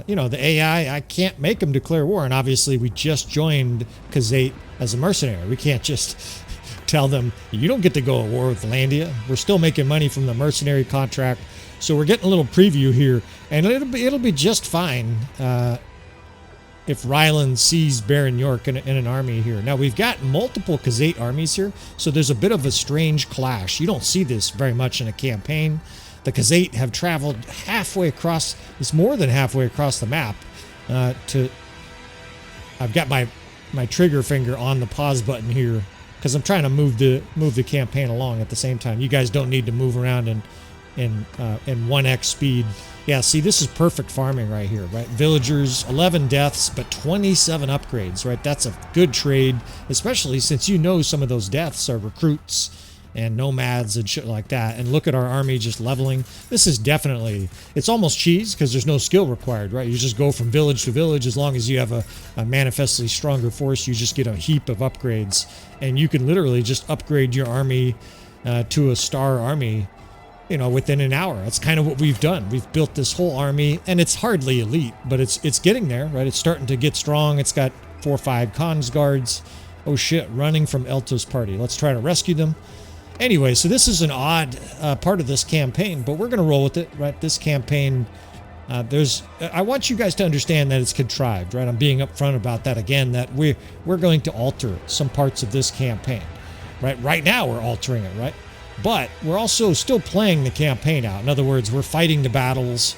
[SPEAKER 1] You know, the AI, I can't make them declare war, and obviously we just joined Khazate as a mercenary. We can't just tell them, you don't get to go at war with Vlandia. We're still making money from the mercenary contract. So we're getting a little preview here, and it'll be just fine if Rylan sees Baron York in an army here. Now, we've got multiple Khazate armies here, so there's a bit of a strange clash. You don't see this very much in a campaign. The Khazate have traveled halfway across, it's more than halfway across the map. I've got my trigger finger on the pause button here because I'm trying to move the campaign along at the same time. You guys don't need to move around in 1x speed. Yeah, see, this is perfect farming right here, right? Villagers, 11 deaths, but 27 upgrades, right? That's a good trade, especially since you know some of those deaths are recruits and nomads and shit like that. And look at our army just leveling. This is definitely, it's almost cheese because there's no skill required, right? You just go from village to village. As long as you have a manifestly stronger force, you just get a heap of upgrades. And you can literally just upgrade your army to a star army, you know, within an hour. That's kind of what we've done. We've built this whole army, and it's hardly elite, but it's getting there, right? It's starting to get strong. It's got 4 or 5 cons guards. Oh shit, running from Elto's party. Let's try to rescue them. Anyway, so this is an odd part of this campaign, but we're going to roll with it, right? This campaign, I want you guys to understand that it's contrived, right? I'm being upfront about that again, that we're going to alter some parts of this campaign, right? Right now we're altering it, right? But we're also still playing the campaign out. In other words, we're fighting the battles.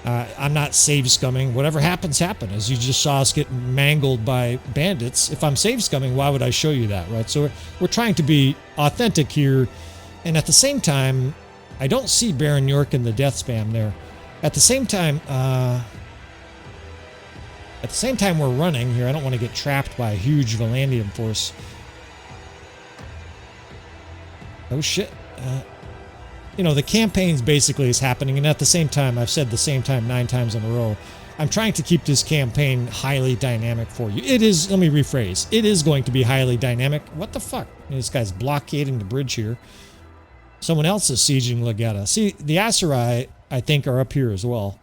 [SPEAKER 1] I'm not save scumming. Whatever happens, happen. As you just saw us get mangled by bandits. If I'm save scumming, why would I show you that, right? So we're trying to be authentic here. And at the same time, I don't see Baron York in the death spam there. At the same time we're running here. I don't want to get trapped by a huge Vlandian force. Oh shit. You know, the campaigns basically is happening, and at the same time, I've said the same time 9 times in a row, I'm trying to keep this campaign highly dynamic for you. It is, let me rephrase, it is going to be highly dynamic. What the fuck? This guy's blockading the bridge here. Someone else is sieging Legetta. See, the Aserai, I think, are up here as well.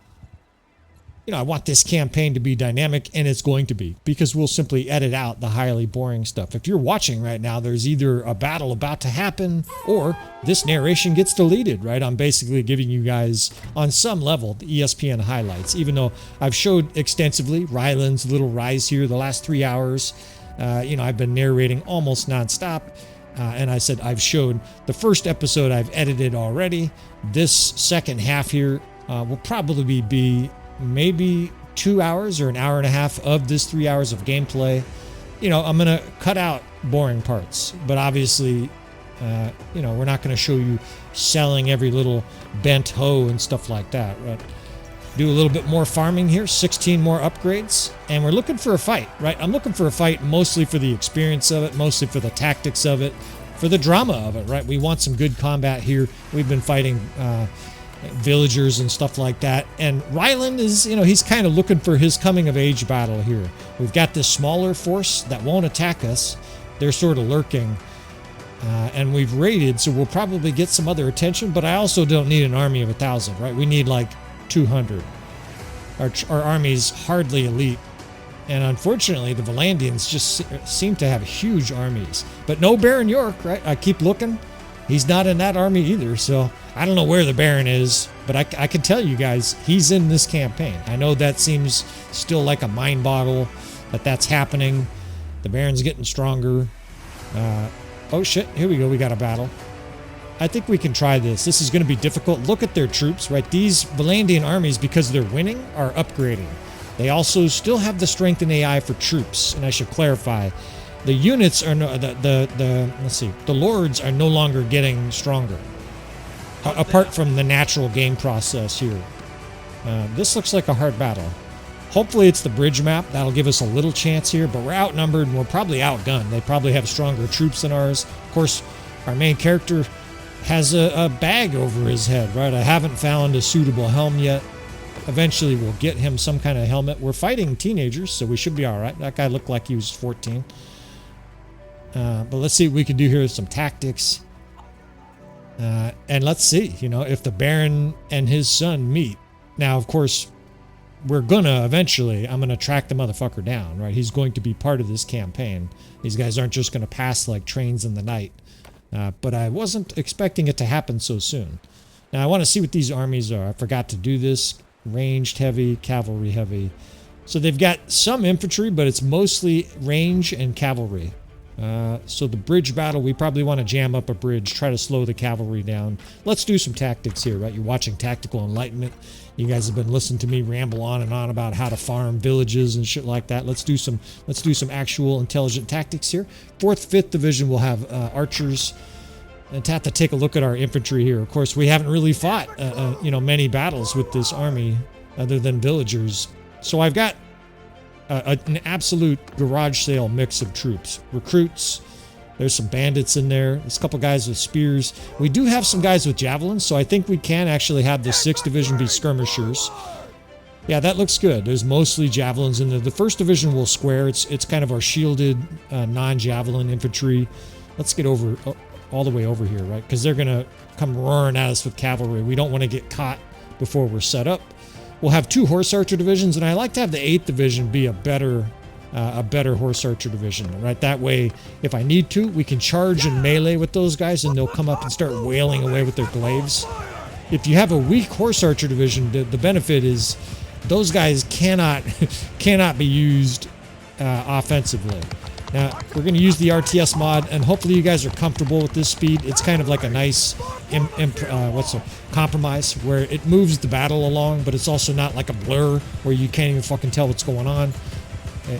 [SPEAKER 1] I want this campaign to be dynamic, and it's going to be, because we'll simply edit out the highly boring stuff. If you're watching right now, there's either a battle about to happen or this narration gets deleted, right? I'm basically giving you guys, on some level, the ESPN highlights, even though I've showed extensively Ryland's little rise here the last 3 hours. I've been narrating almost nonstop. And I said I've showed the first episode I've edited already. This second half here will probably be maybe 2 hours or an hour and a half of this 3 hours of gameplay. I'm going to cut out boring parts, but obviously, we're not going to show you selling every little bent hoe and stuff like that, right? Do a little bit more farming here, 16 more upgrades, and we're looking for a fight, right? I'm looking for a fight mostly for the experience of it, mostly for the tactics of it, for the drama of it, right? We want some good combat here. We've been fighting villagers and stuff like that, and Ryland is, he's kind of looking for his coming of age battle here. We've got this smaller force that won't attack us. They're sort of lurking, and we've raided, so we'll probably get some other attention, but I also don't need an army of 1,000, right? We need like 200. Our army's hardly elite, and unfortunately the Vlandians just seem to have huge armies, but no Baron York, right? I keep looking, he's not in that army either, so I don't know where the Baron is, but I can tell you guys he's in this campaign. I know that seems still like a mind boggle that that's happening. The Baron's getting stronger. Oh shit, here we go, we got a battle. I think we can try this. This is going to be difficult. Look at their troops, right? These Vlandian armies, because they're winning, are upgrading. They also still have the StrengthenAI for troops, and I should clarify, the units are the lords are no longer getting stronger, apart from the natural game process here. This looks like a hard battle. Hopefully it's the bridge map. That'll give us a little chance here, but we're outnumbered and we're probably outgunned. They probably have stronger troops than ours. Of course, our main character has a bag over his head, right? I haven't found a suitable helm yet. Eventually we'll get him some kind of helmet. We're fighting teenagers, so we should be all right. That guy looked like he was 14. But let's see what we can do here with some tactics. And let's see, if the Baron and his son meet. Now, of course, I'm gonna track the motherfucker down, right? He's going to be part of this campaign. These guys aren't just gonna pass like trains in the night. But I wasn't expecting it to happen so soon. Now I want to see what these armies are. I forgot to do this. Ranged heavy, cavalry heavy. So they've got some infantry, but it's mostly range and cavalry. So the bridge battle, we probably want to jam up a bridge, try to slow the cavalry down. Let's do some tactics here, right? You're watching Tactical Enlightenment. You guys have been listening to me ramble on and on about how to farm villages and shit like that. Let's do some actual intelligent tactics here. 4th, 5th Division will have archers. And have to take a look at our infantry here. Of course, we haven't really fought many battles with this army other than villagers. So I've got an absolute garage sale mix of troops. Recruits. There's some bandits in there. There's a couple guys with spears. We do have some guys with javelins, so I think we can actually have the 6th Division be skirmishers. Yeah, that looks good. There's mostly javelins in there. The 1st Division will square. It's kind of our shielded non-javelin infantry. Let's get all the way over here, right? Because they're going to come roaring at us with cavalry. We don't want to get caught before we're set up. We'll have 2 horse archer divisions, and I like to have the 8th Division be a better horse archer division, right? That way, if I need to, we can charge and melee with those guys, and they'll come up and start wailing away with their glaives. If you have a weak horse archer division, the benefit is those guys cannot be used offensively. Now, we're going to use the RTS mod, and hopefully you guys are comfortable with this speed. It's kind of like a nice compromise where it moves the battle along, but it's also not like a blur where you can't even fucking tell what's going on.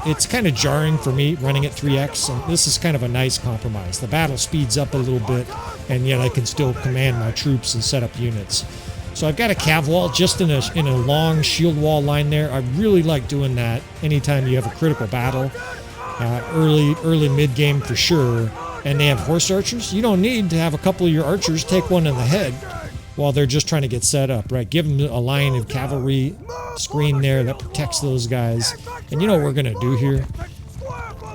[SPEAKER 1] It's kind of jarring for me running at 3x, and this is kind of a nice compromise. The battle speeds up a little bit, and yet I can still command my troops and set up units. So I've got a cav wall just in a long shield wall line there. I really like doing that anytime you have a critical battle. Early mid-game for sure. And they have horse archers. You don't need to have a couple of your archers take one in the head while they're just trying to get set up, right? Give them a line of cavalry screen there that protects those guys. And you know what we're going to do here?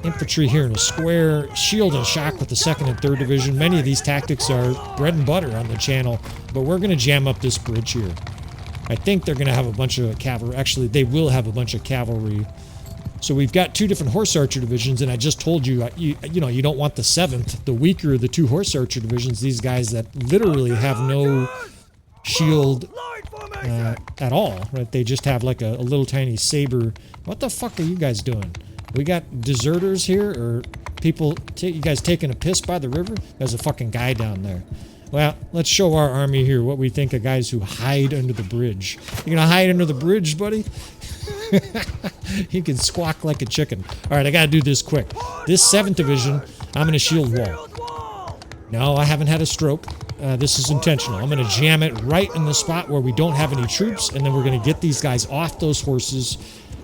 [SPEAKER 1] Infantry here in a square, shield and shock with the 2nd and 3rd Division. Many of these tactics are bread and butter on the channel, but we're going to jam up this bridge here. I think they're going to have a bunch of cavalry. Actually, they will have a bunch of cavalry. So we've got 2 different horse archer divisions, and I just told you, you know, you don't want the 7th, the weaker of the 2 horse archer divisions, these guys that literally have no shield at all, right? They just have like a little tiny saber. What the fuck are you guys doing? We got deserters here, or people, you guys taking a piss by the river? There's a fucking guy down there. Well, let's show our army here what we think of guys who hide under the bridge. You gonna hide under the bridge, buddy? He can squawk like a chicken. All right, I gotta do this quick. This 7th division, I'm gonna shield wall. No, I haven't had a stroke. This is intentional. I'm gonna jam it right in the spot where we don't have any troops, and then we're gonna get these guys off those horses.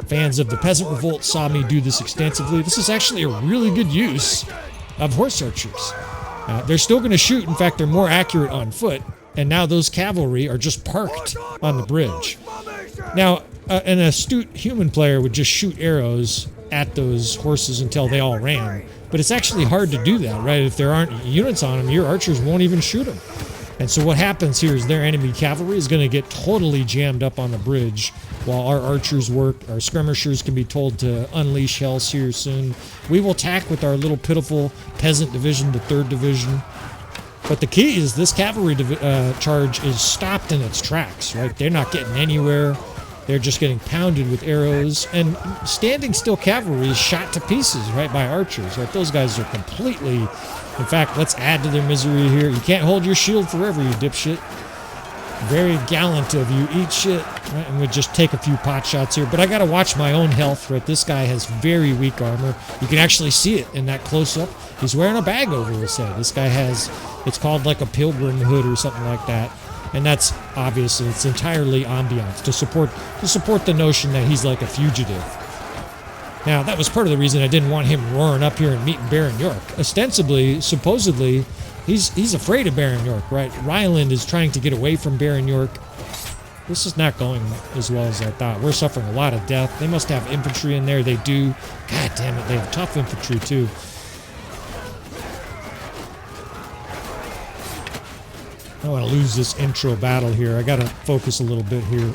[SPEAKER 1] Fans of the Peasant Revolt saw me do this extensively. This is actually a really good use of horse archers. They're still going to shoot. In fact, they're more accurate on foot. And now those cavalry are just parked on the bridge. Now, an astute human player would just shoot arrows at those horses until they all ran. But it's actually hard to do that, right? If there aren't units on them, your archers won't even shoot them. And so what happens here is their enemy cavalry is going to get totally jammed up on the bridge while our archers work. Our skirmishers can be told to unleash hell here soon. We will attack with our little pitiful peasant division, the 3rd division. But the key is this cavalry charge is stopped in its tracks, right? They're not getting anywhere. They're just getting pounded with arrows. And standing still cavalry is shot to pieces, right, by archers, right? Those guys are completely... In fact, let's add to their misery here. You can't hold your shield forever, you dipshit. Very gallant of you. Eat shit. Right? And we just take a few pot shots here. But I got to watch my own health, right? This guy has very weak armor. You can actually see it in that close-up. He's wearing a bag over his head. This guy has... It's called like a pilgrim hood or something like that. And that's obviously, it's entirely ambiance to support the notion that he's like a fugitive. Now, that was part of the reason I didn't want him roaring up here and meeting Baron York. Ostensibly, supposedly, he's afraid of Baron York, right? Ryland is trying to get away from Baron York. This is not going as well as I thought. We're suffering a lot of death. They must have infantry in there. They do. God damn it, they have tough infantry, too. I don't want to lose this intro battle here. I got to focus a little bit here.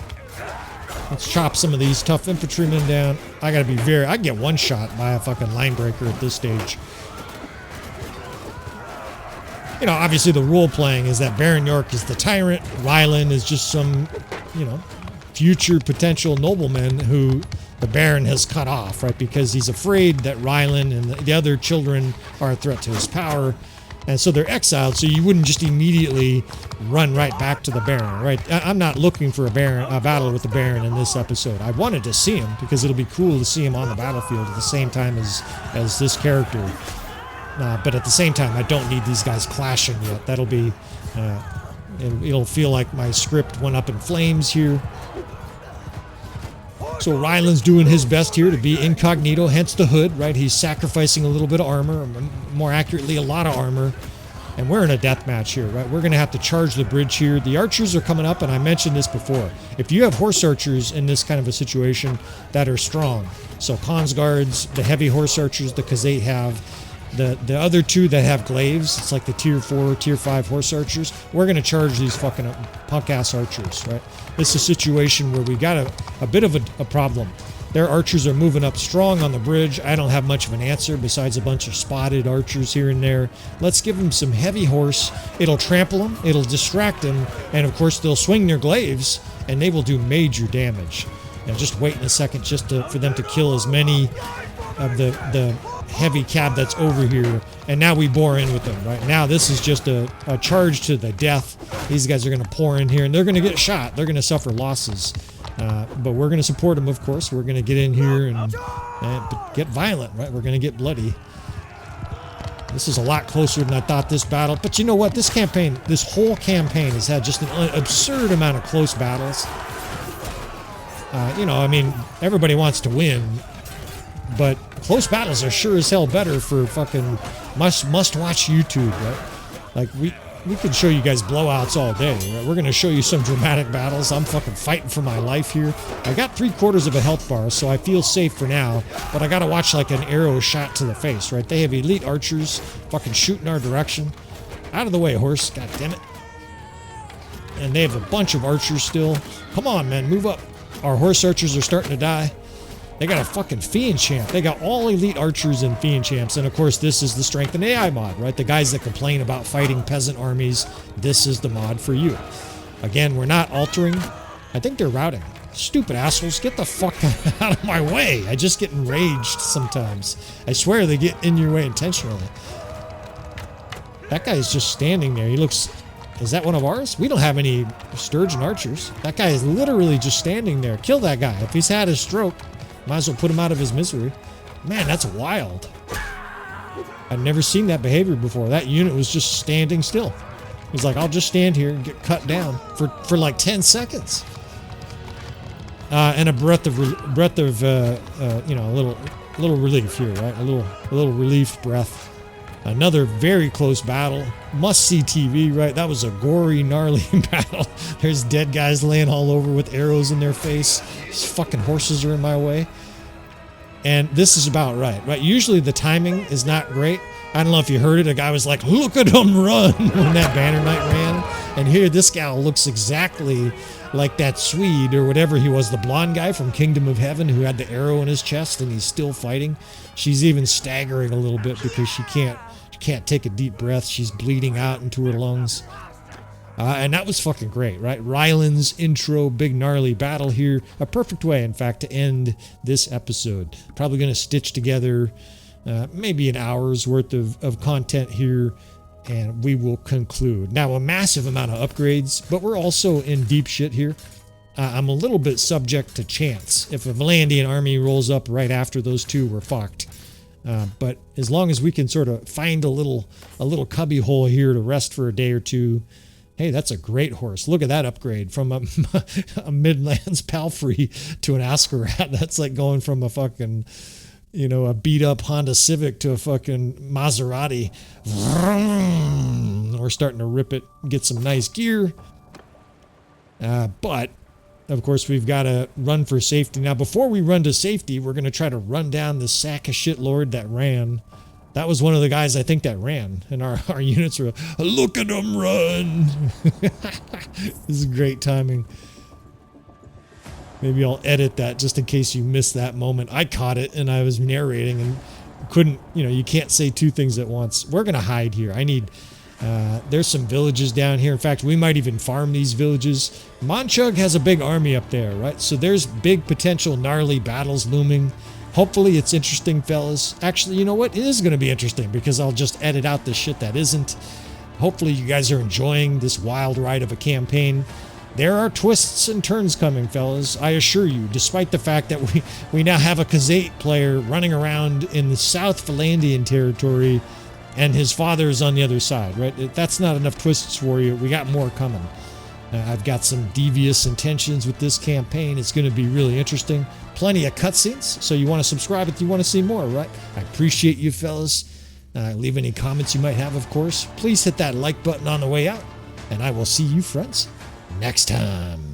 [SPEAKER 1] Let's chop some of these tough infantrymen down. I gotta be I can get one shot by a fucking line breaker at this stage. You know, obviously the role playing is that Baron York is the tyrant. Ryland is just some, you know, future potential nobleman who the Baron has cut off, right? Because he's afraid that Ryland and the other children are a threat to his power. And so they're exiled, so you wouldn't just immediately run right back to the Baron, right? I'm not looking for a battle with the Baron in this episode. I wanted to see him because it'll be cool to see him on the battlefield at the same time as this character. But at the same time, I don't need these guys clashing yet. That'll be... it'll feel like my script went up in flames here. So Ryland's doing his best here to be incognito, hence the hood, right? He's sacrificing a little bit of armor, more accurately, a lot of armor. And we're in a death match here, right? We're going to have to charge the bridge here. The archers are coming up, and I mentioned this before. If you have horse archers in this kind of a situation that are strong, so Khan's guards, the heavy horse archers the Khazate have, the other 2 that have glaives, it's like the tier 4, tier 5 horse archers, we're going to charge these fucking punk-ass archers, right? It's a situation where we got a bit of a problem. Their archers are moving up strong on the bridge. I don't have much of an answer besides a bunch of spotted archers here and there. Let's give them some heavy horse. It'll trample them, it'll distract them, and of course they'll swing their glaives, and they will do major damage. And just wait in a second just for them to kill as many of the heavy cab that's over here, and now we bore in with them. Right now this is just a charge to the death. These guys are going to pour in here and they're going to get shot. They're going to suffer losses, but we're going to support them, of course. We're going to get in here and get violent, right? We're going to get bloody. This is a lot closer than I thought, this battle, but you know what, this whole campaign has had just an absurd amount of close battles. You know, I mean, everybody wants to win, but close battles are sure as hell better for fucking must-watch YouTube, right? Like, we could show you guys blowouts all day, right? We're going to show you some dramatic battles. I'm fucking fighting for my life here. I got 3/4 of a health bar, so I feel safe for now, but I got to watch like an arrow shot to the face, right? They have elite archers fucking shooting our direction. Out of the way, horse. God damn it. And they have a bunch of archers still. Come on, man, move up. Our horse archers are starting to die. They got a fucking Fiend Champ. They got all elite archers and Fiend Champs. And of course, this is the StrengthenAI mod, right? The guys that complain about fighting peasant armies, this is the mod for you. Again, we're not altering. I think they're routing. Stupid assholes, get the fuck out of my way. I just get enraged sometimes. I swear they get in your way intentionally. That guy is just standing there. He looks... Is that one of ours? We don't have any Sturgeon archers. That guy is literally just standing there. Kill that guy. If he's had a stroke, might as well put him out of his misery. Man, that's wild. I've never seen that behavior before. That unit was just standing still. He's like, I'll just stand here and get cut down for like 10 seconds. And a breath of you know, a little relief here, right? A little relief breath. Another very close battle. Must see TV, right? That was a gory, gnarly battle. There's dead guys laying all over with arrows in their face. These fucking horses are in my way. And this is about right? Usually the timing is not great. I don't know if you heard it. A guy was like, look at him run when that Banner Knight ran. And here, this gal looks exactly like that Swede or whatever he was, the blonde guy from Kingdom of Heaven who had the arrow in his chest and he's still fighting. She's even staggering a little bit because she can't take a deep breath. She's bleeding out into her lungs. And that was fucking great, right? Ryland's intro, big gnarly battle here. A perfect way, in fact, to end this episode. Probably going to stitch together maybe an hour's worth of content here, and we will conclude. Now, a massive amount of upgrades, but we're also in deep shit here. I'm a little bit subject to chance. If a Vlandian army rolls up right after those two, we're fucked. But as long as we can sort of find a little cubby hole here to rest for a day or two. Hey, that's a great horse. Look at that upgrade from a Midlands Palfrey to an Aserai. That's like going from a fucking, you know, a beat up Honda Civic to a fucking Maserati. We're starting to rip it, get some nice gear. But of course, we've got to run for safety. Now, before we run to safety, we're going to try to run down this sack of shit lord that ran. That was one of the guys, I think, that ran. And our units were, look at him run. This is great timing. Maybe I'll edit that just in case you missed that moment. I caught it and I was narrating and couldn't, you know, you can't say two things at once. We're going to hide here. I need... there's some villages down here. In fact, we might even farm these villages. Monchug has a big army up there, right? So there's big potential gnarly battles looming. Hopefully it's interesting, fellas. Actually, you know what? It is going to be interesting because I'll just edit out the shit that isn't. Hopefully you guys are enjoying this wild ride of a campaign. There are twists and turns coming, fellas. I assure you, despite the fact that we now have a Khazate player running around in the South Vlandian territory and his father is on the other side, right? That's not enough twists for you. We got more coming. I've got some devious intentions with this campaign. It's going to be really interesting. Plenty of cutscenes, so you want to subscribe if you want to see more, right? I appreciate you, fellas. Leave any comments you might have, of course. Please hit that like button on the way out, and I will see you, friends, next time.